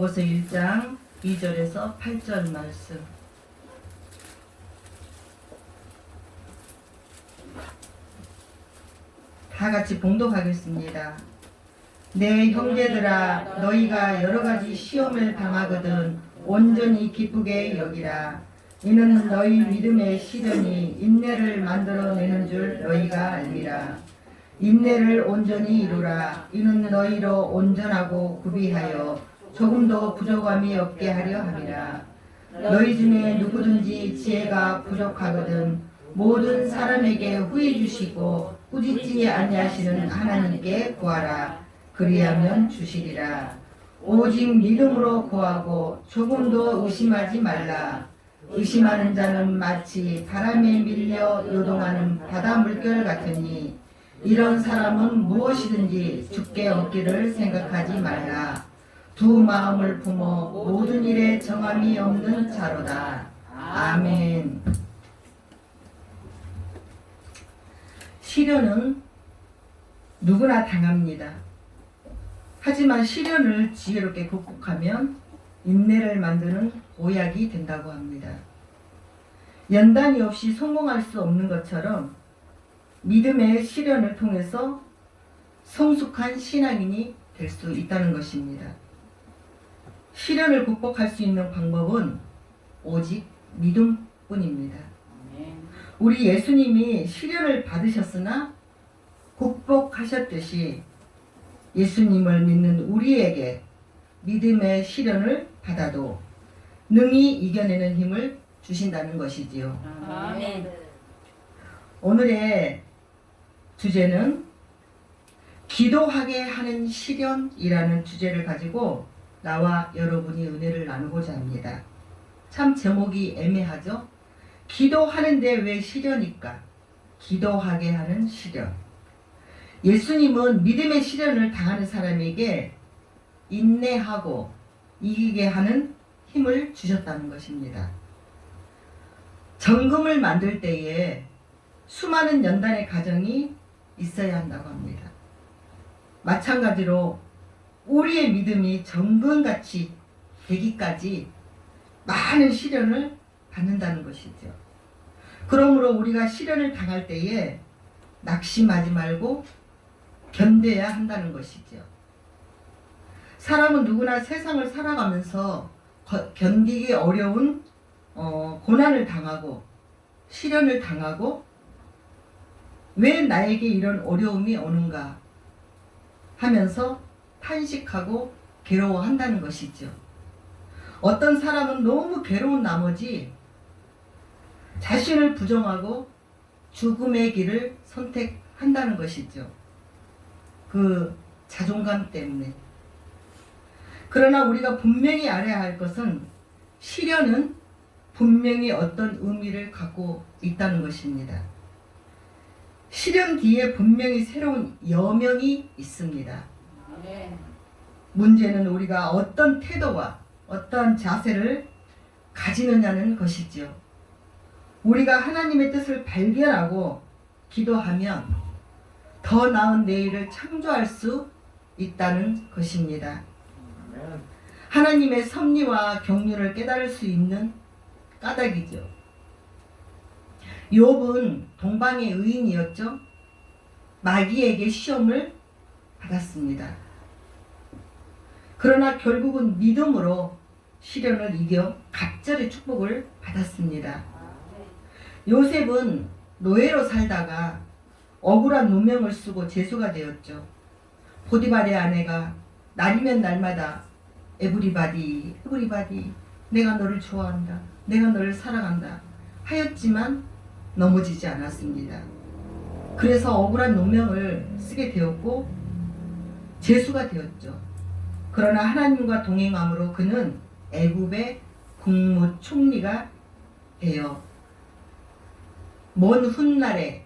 야고보서 1장 2절에서 8절 말씀. 다 같이 봉독하겠습니다. 내 형제들아, 너희가 여러 가지 시험을 당하거든 온전히 기쁘게 여기라. 이는 너희 믿음의 시련이 인내를 만들어내는 줄 너희가 알리라. 인내를 온전히 이루라. 이는 너희로 온전하고 구비하여 조금도 부족함이 없게 하려 함이라. 너희 중에 누구든지 지혜가 부족하거든 모든 사람에게 후히 주시고 꾸짖지 아니하시는 하나님께 구하라. 그리하면 주시리라. 오직 믿음으로 구하고 조금도 의심하지 말라. 의심하는 자는 마치 바람에 밀려 요동하는 바다 물결 같으니 이런 사람은 무엇이든지 주께 얻기를 생각하지 말라. 두 마음을 품어 모든 일에 정함이 없는 자로다. 아멘. 시련은 누구나 당합니다. 하지만 시련을 지혜롭게 극복하면 인내를 만드는 보약이 된다고 합니다. 연단이 없이 성공할 수 없는 것처럼 믿음의 시련을 통해서 성숙한 신앙인이 될 수 있다는 것입니다. 시련을 극복할 수 있는 방법은 오직 믿음뿐입니다. 우리 예수님이 시련을 받으셨으나 극복하셨듯이 예수님을 믿는 우리에게 믿음의 시련을 받아도 능히 이겨내는 힘을 주신다는 것이지요. 아멘. 오늘의 주제는 기도하게 하는 시련이라는 주제를 가지고 나와 여러분이 은혜를 나누고자 합니다. 참 제목이 애매하죠? 기도하는데 왜 시련일까? 기도하게 하는 시련. 예수님은 믿음의 시련을 당하는 사람에게 인내하고 이기게 하는 힘을 주셨다는 것입니다. 정금을 만들 때에 수많은 연단의 과정이 있어야 한다고 합니다. 마찬가지로 우리의 믿음이 정금같이 되기까지 많은 시련을 받는다는 것이죠. 그러므로 우리가 시련을 당할 때에 낙심하지 말고 견뎌야 한다는 것이죠. 사람은 누구나 세상을 살아가면서 견디기 어려운 고난을 당하고 시련을 당하고 왜 나에게 이런 어려움이 오는가 하면서 탄식하고 괴로워한다는 것이죠. 어떤 사람은 너무 괴로운 나머지 자신을 부정하고 죽음의 길을 선택한다는 것이죠. 그 자존감 때문에. 그러나 우리가 분명히 알아야 할 것은 시련은 분명히 어떤 의미를 갖고 있다는 것입니다. 시련 뒤에 분명히 새로운 여명이 있습니다. 문제는 우리가 어떤 태도와 어떤 자세를 가지느냐는 것이죠. 우리가 하나님의 뜻을 발견하고 기도하면 더 나은 내일을 창조할 수 있다는 것입니다. 하나님의 섭리와 경륜을 깨달을 수 있는 까닭이죠. 욥은 동방의 의인이었죠. 마귀에게 시험을 받았습니다. 그러나 결국은 믿음으로 시련을 이겨 갑절의 축복을 받았습니다. 요셉은 노예로 살다가 억울한 누명을 쓰고 죄수가 되었죠. 보디발의 아내가 날이면 날마다 에브리바디 내가 너를 좋아한다, 내가 너를 사랑한다 하였지만 넘어지지 않았습니다. 그래서 억울한 누명을 쓰게 되었고 죄수가 되었죠. 그러나 하나님과 동행함으로 그는 애굽의 국무총리가 되어 먼 훗날에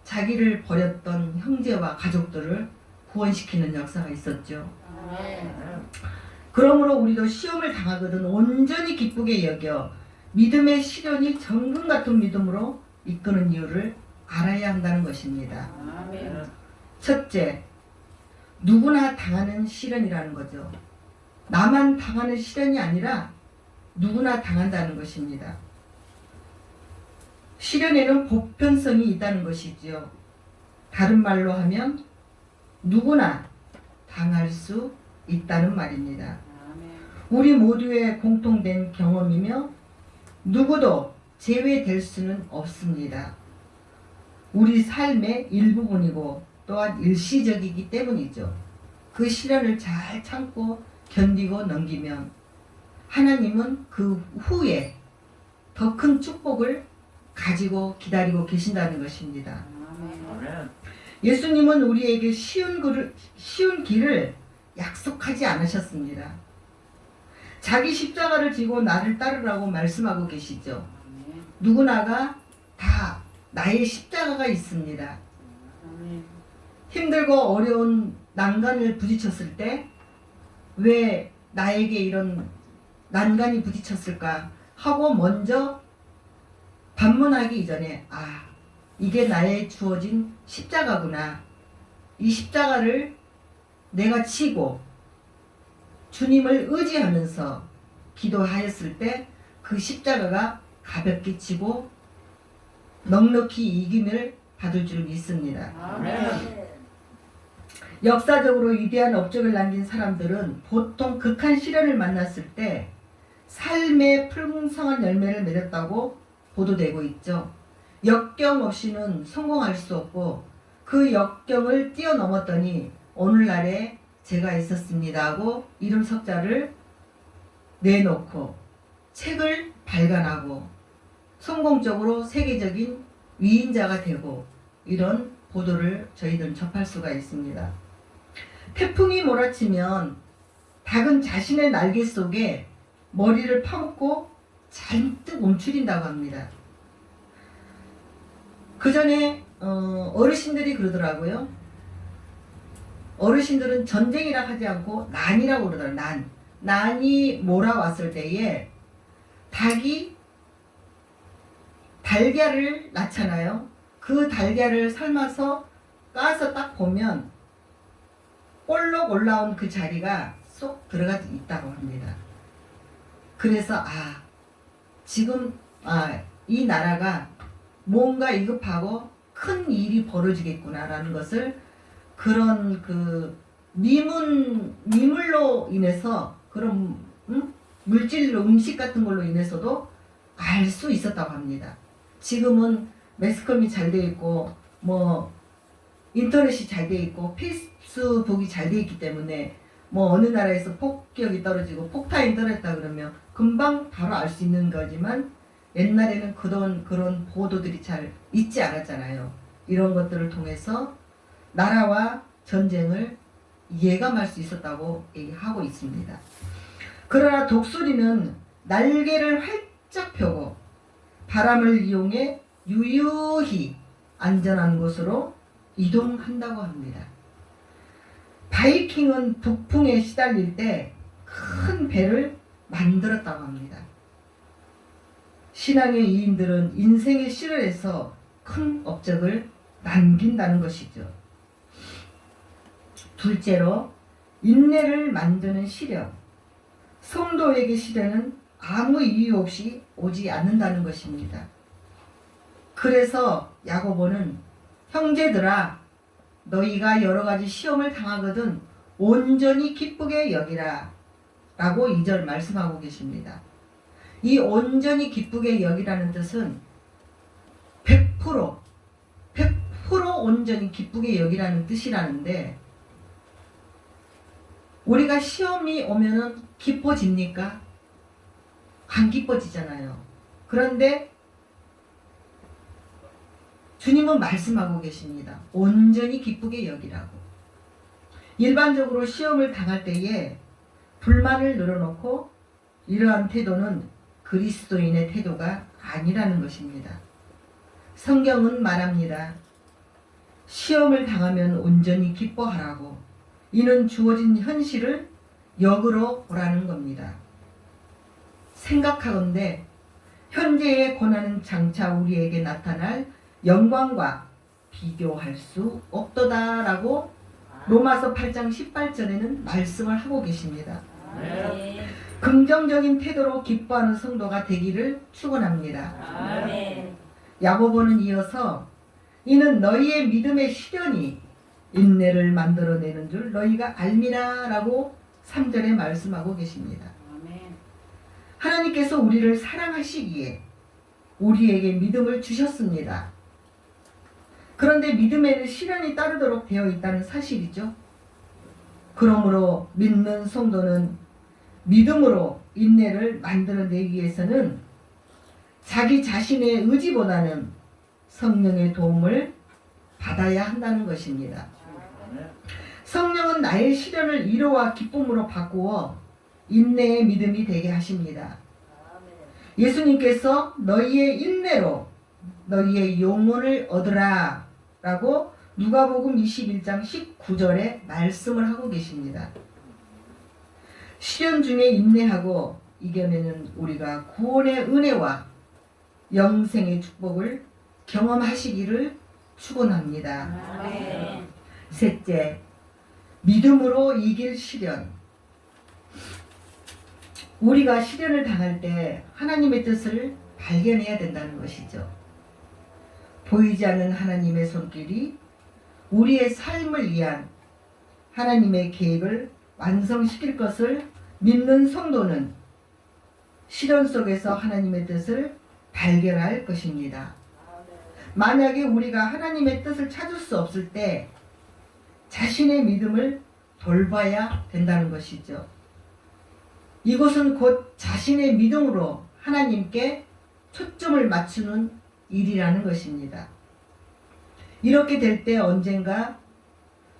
자기를 버렸던 형제와 가족들을 구원시키는 역사가 있었죠. 그러므로 우리도 시험을 당하거든 온전히 기쁘게 여겨 믿음의 시련이 정금 같은 믿음으로 이끄는 이유를 알아야 한다는 것입니다. 첫째, 누구나 당하는 시련이라는 거죠. 나만 당하는 시련이 아니라 누구나 당한다는 것입니다. 시련에는 보편성이 있다는 것이지요. 다른 말로 하면 누구나 당할 수 있다는 말입니다. 우리 모두의 공통된 경험이며 누구도 제외될 수는 없습니다. 우리 삶의 일부분이고 또한 일시적이기 때문이죠. 그 시련을 잘 참고 견디고 넘기면 하나님은 그 후에 더 큰 축복을 가지고 기다리고 계신다는 것입니다. 예수님은 우리에게 쉬운 길을 약속하지 않으셨습니다. 자기 십자가를 지고 나를 따르라고 말씀하고 계시죠. 누구나가 다 나의 십자가가 있습니다. 힘들고 어려운 난간을 부딪혔을 때 왜 나에게 이런 난간이 부딪혔을까 하고 먼저 반문하기 이전에 이게 나의 주어진 십자가구나. 이 십자가를 내가 지고 주님을 의지하면서 기도하였을 때 그 십자가가 가볍게 지고 넉넉히 이김을 받을 줄 믿습니다. 아멘. 역사적으로 위대한 업적을 남긴 사람들은 보통 극한 시련을 만났을 때 삶의 풍성한 열매를 맺었다고 보도되고 있죠. 역경 없이는 성공할 수 없고 그 역경을 뛰어넘었더니 오늘날에 제가 있었습니다 하고 이름 석자를 내놓고 책을 발간하고 성공적으로 세계적인 위인자가 되고 이런 보도를 저희들은 접할 수가 있습니다. 태풍이 몰아치면 닭은 자신의 날개 속에 머리를 파묻고 잔뜩 움츠린다고 합니다. 그 전에 어르신들이 그러더라고요. 어르신들은 전쟁이라 하지 않고 난이라고 그러더라고요. 난이 몰아왔을 때에 닭이 달걀을 낳잖아요. 그 달걀을 삶아서 까서 딱 보면 볼록 올라온 그 자리가 쏙 들어가 있다고 합니다. 그래서 지금 이 나라가 뭔가 위급하고 큰 일이 벌어지겠구나라는 것을 그런 그 미물로 인해서 그런 물질로 음식 같은 걸로 인해서도 알 수 있었다고 합니다. 지금은 매스컴이 잘 돼 있고 인터넷이 잘 돼 있고 페이스북이 잘 돼 있기 때문에 어느 나라에서 폭격이 떨어지고 폭탄이 떨어졌다 그러면 금방 바로 알 수 있는 거지만 옛날에는 그런 보도들이 잘 있지 않았잖아요. 이런 것들을 통해서 나라와 전쟁을 예감할 수 있었다고 얘기하고 있습니다. 그러나 독수리는 날개를 활짝 펴고 바람을 이용해 유유히 안전한 곳으로 이동한다고 합니다. 바이킹은 북풍에 시달릴 때 큰 배를 만들었다고 합니다. 신앙의 이인들은 인생의 시련에서 큰 업적을 남긴다는 것이죠. 둘째로 인내를 만드는 시련. 성도에게 시련은 아무 이유 없이 오지 않는다는 것입니다. 그래서 야고보는 형제들아 너희가 여러 가지 시험을 당하거든 온전히 기쁘게 여기라 라고 2절 말씀하고 계십니다. 이 온전히 기쁘게 여기라는 뜻은 100% 온전히 기쁘게 여기라는 뜻이라는데 우리가 시험이 오면은 기뻐집니까? 안 기뻐지잖아요. 그런데 주님은 말씀하고 계십니다. 온전히 기쁘게 여기라고. 일반적으로 시험을 당할 때에 불만을 늘어놓고 이러한 태도는 그리스도인의 태도가 아니라는 것입니다. 성경은 말합니다. 시험을 당하면 온전히 기뻐하라고. 이는 주어진 현실을 역으로 보라는 겁니다. 생각하건대 현재의 고난은 장차 우리에게 나타날 영광과 비교할 수 없도다라고 로마서 8장 18절에는 말씀을 하고 계십니다. 아멘. 긍정적인 태도로 기뻐하는 성도가 되기를 축원합니다. 아멘. 야고보는 이어서 이는 너희의 믿음의 시련이 인내를 만들어내는 줄 너희가 알미라 라고 3절에 말씀하고 계십니다. 아멘. 하나님께서 우리를 사랑하시기에 우리에게 믿음을 주셨습니다. 그런데 믿음에는 시련이 따르도록 되어 있다는 사실이죠. 그러므로 믿는 성도는 믿음으로 인내를 만들어내기 위해서는 자기 자신의 의지보다는 성령의 도움을 받아야 한다는 것입니다. 성령은 나의 시련을 위로와 기쁨으로 바꾸어 인내의 믿음이 되게 하십니다. 예수님께서 너희의 인내로 너희의 영혼을 얻으라 라고 누가복음 21장 19절에 말씀을 하고 계십니다. 시련 중에 인내하고 이겨내는 우리가 구원의 은혜와 영생의 축복을 경험하시기를 축원합니다. 아멘. 셋째, 믿음으로 이길 시련. 우리가 시련을 당할 때 하나님의 뜻을 발견해야 된다는 것이죠. 보이지 않는 하나님의 손길이 우리의 삶을 위한 하나님의 계획을 완성시킬 것을 믿는 성도는 시련 속에서 하나님의 뜻을 발견할 것입니다. 만약에 우리가 하나님의 뜻을 찾을 수 없을 때 자신의 믿음을 돌봐야 된다는 것이죠. 이것은 곧 자신의 믿음으로 하나님께 초점을 맞추는 일이라는 것입니다. 이렇게 될 때 언젠가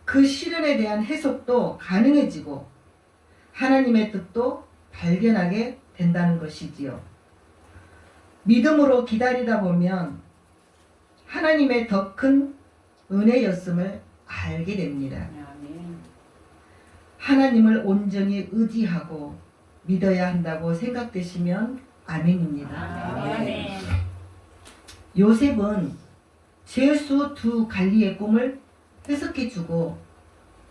그 시련에 대한 해석도 가능해지고 하나님의 뜻도 발견하게 된다는 것이지요. 믿음으로 기다리다 보면 하나님의 더 큰 은혜였음을 알게 됩니다. 아멘. 하나님을 온전히 의지하고 믿어야 한다고 생각되시면 아멘입니다. 아멘. 요셉은 제수 두 갈리의 꿈을 해석해주고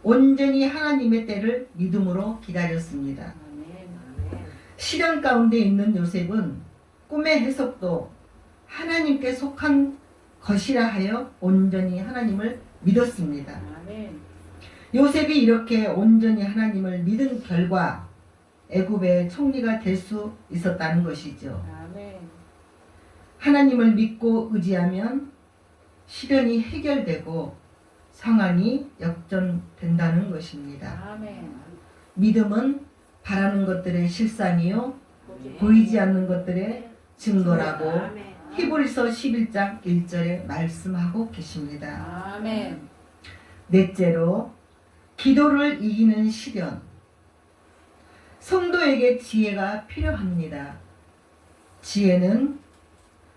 온전히 하나님의 때를 믿음으로 기다렸습니다. 아멘. 시련 가운데 있는 요셉은 꿈의 해석도 하나님께 속한 것이라 하여 온전히 하나님을 믿었습니다. 아멘. 요셉이 이렇게 온전히 하나님을 믿은 결과 애굽의 총리가 될 수 있었다는 것이죠. 아멘. 하나님을 믿고 의지하면 시련이 해결되고 상황이 역전된다는 것입니다. 아멘. 믿음은 바라는 것들의 실상이요 보이지 않는 것들의 증거라고 아멘. 히브리서 11장 1절에 말씀하고 계십니다. 아멘. 넷째로 기도를 이기는 시련. 성도에게 지혜가 필요합니다. 지혜는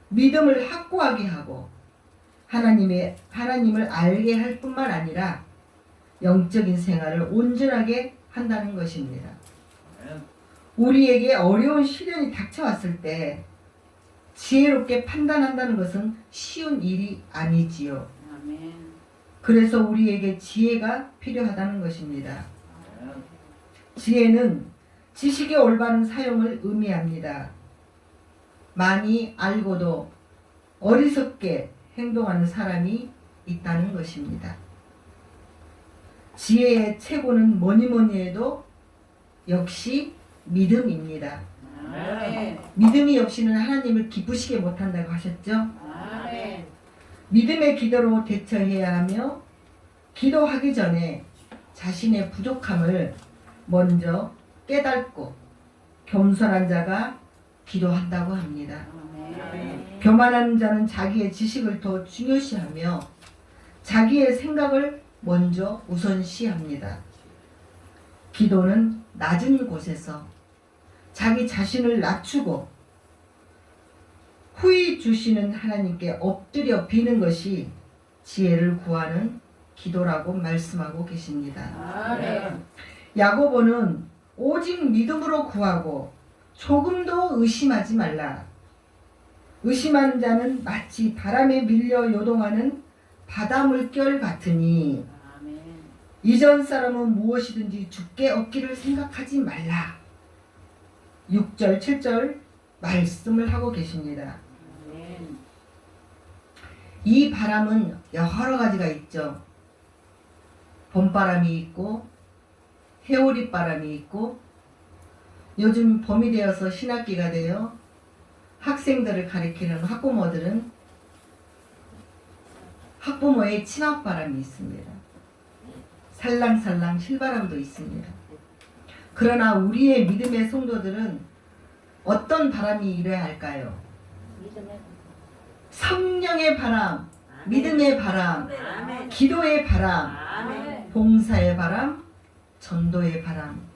믿음을 확고하게 하고 하나님을 알게 할 뿐만 아니라 영적인 생활을 온전하게 한다는 것입니다. 우리에게 어려운 시련이 닥쳐왔을 때 지혜롭게 판단한다는 것은 쉬운 일이 아니지요. 아멘. 그래서 우리에게 지혜가 필요하다는 것입니다. 지혜는 지식의 올바른 사용을 의미합니다. 많이 알고도 어리석게 행동하는 사람이 있다는 것입니다. 지혜의 최고는 뭐니 해도 역시 믿음입니다. 아멘. 믿음이 없이는 하나님을 기쁘시게 못한다고 하셨죠? 아멘. 믿음의 기도로 대처해야 하며 기도하기 전에 자신의 부족함을 먼저 깨닫고 겸손한 자가 기도한다고 합니다. 아멘. 교만한 자는 자기의 지식을 더 중요시하며 자기의 생각을 먼저 우선시합니다. 기도는 낮은 곳에서 자기 자신을 낮추고 후히 주시는 하나님께 엎드려 비는 것이 지혜를 구하는 기도라고 말씀하고 계십니다. 아멘. 야고보는 오직 믿음으로 구하고 조금도 의심하지 말라. 의심하는 자는 마치 바람에 밀려 요동하는 바다 물결 같으니 아멘. 이전 사람은 무엇이든지 주께 얻기를 생각하지 말라. 6절 7절 말씀을 하고 계십니다. 아멘. 이 바람은 여러 가지가 있죠. 봄바람이 있고 해오리 바람이 있고 요즘 봄이 되어서 신학기가 되어 학생들을 가리키는 학부모들은 학부모의 치맛바람이 있습니다. 살랑살랑 실바람도 있습니다. 그러나 우리의 믿음의 성도들은 어떤 바람이 일어야 할까요? 믿음의 성령의 바람, 믿음의 바람, 아멘. 기도의 바람, 아멘. 봉사의 바람, 전도의 바람,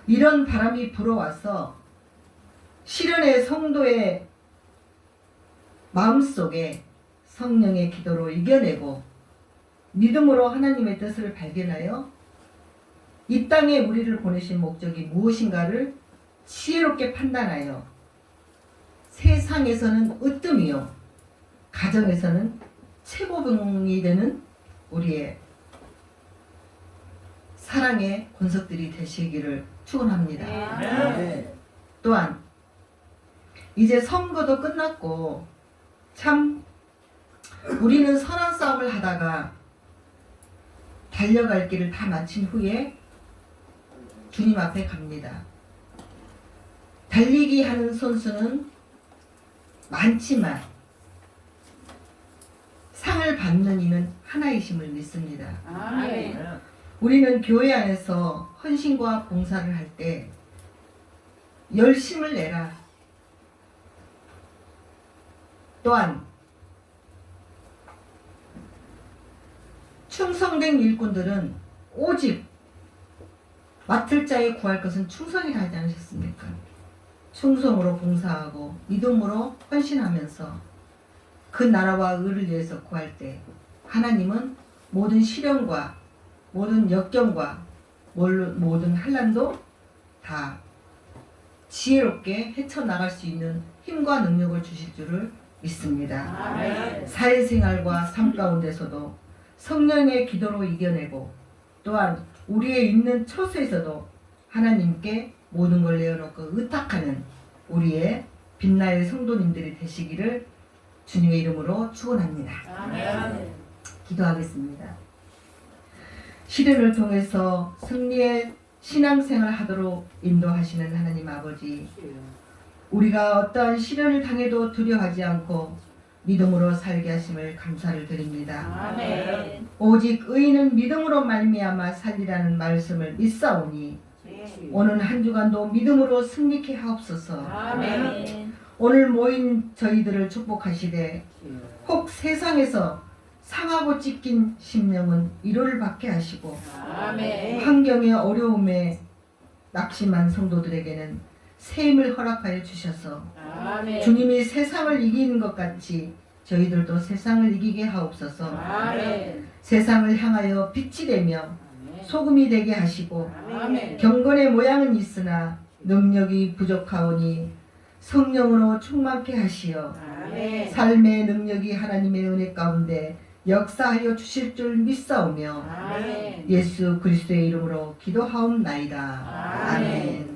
이런 바람이 불어와서 실현의 성도의 마음속에 성령의 기도로 이겨내고 믿음으로 하나님의 뜻을 발견하여 이 땅에 우리를 보내신 목적이 무엇인가를 지혜롭게 판단하여 세상에서는 으뜸이요 가정에서는 최고봉이 되는 우리의 사랑의 권속들이 되시기를 축원합니다. 아멘. 또한 이제 선거도 끝났고 참 우리는 선한 싸움을 하다가 달려갈 길을 다 마친 후에 주님 앞에 갑니다. 달리기 하는 선수는 많지만 상을 받는 이는 하나이심을 믿습니다. 아멘. 우리는 교회 안에서 헌신과 봉사를 할 때 열심을 내라. 또한 충성된 일꾼들은 오직 맡을 자에 구할 것은 충성이라 하지 않으셨습니까? 충성으로 봉사하고 믿음으로 헌신하면서 그 나라와 의를 위해서 구할 때 하나님은 모든 시련과 모든 역경과 모든 환난도 다 지혜롭게 헤쳐나갈 수 있는 힘과 능력을 주실 줄을 믿습니다. 아멘. 사회생활과 삶 가운데서도 성령의 기도로 이겨내고 또한 우리의 있는 처소에서도 하나님께 모든 걸 내어놓고 의탁하는 우리의 빛나의 성도님들이 되시기를 주님의 이름으로 축원합니다. 아멘. 기도하겠습니다. 시련을 통해서 승리의 신앙생활 하도록 인도하시는 하나님 아버지, 우리가 어떠한 시련을 당해도 두려워하지 않고 믿음으로 살게 하심을 감사를 드립니다. 아멘. 오직 의인은 믿음으로 말미암아 살리라는 말씀을 믿사오니 오늘 한 주간도 믿음으로 승리케 하옵소서. 아멘. 오늘 모인 저희들을 축복하시되 혹 세상에서 상하고 찢긴 심령은 위로를 받게 하시고 아멘. 환경의 어려움에 낙심한 성도들에게는 새 힘을 허락하여 주셔서 아멘. 주님이 세상을 이기는 것 같이 저희들도 세상을 이기게 하옵소서. 아멘. 세상을 향하여 빛이 되며 소금이 되게 하시고 아멘. 경건의 모양은 있으나 능력이 부족하오니 성령으로 충만케 하시어 아멘. 삶의 능력이 하나님의 은혜 가운데 역사하여 주실 줄 믿사오며 아멘. 예수 그리스도의 이름으로 기도하옵나이다. 아멘. 아멘.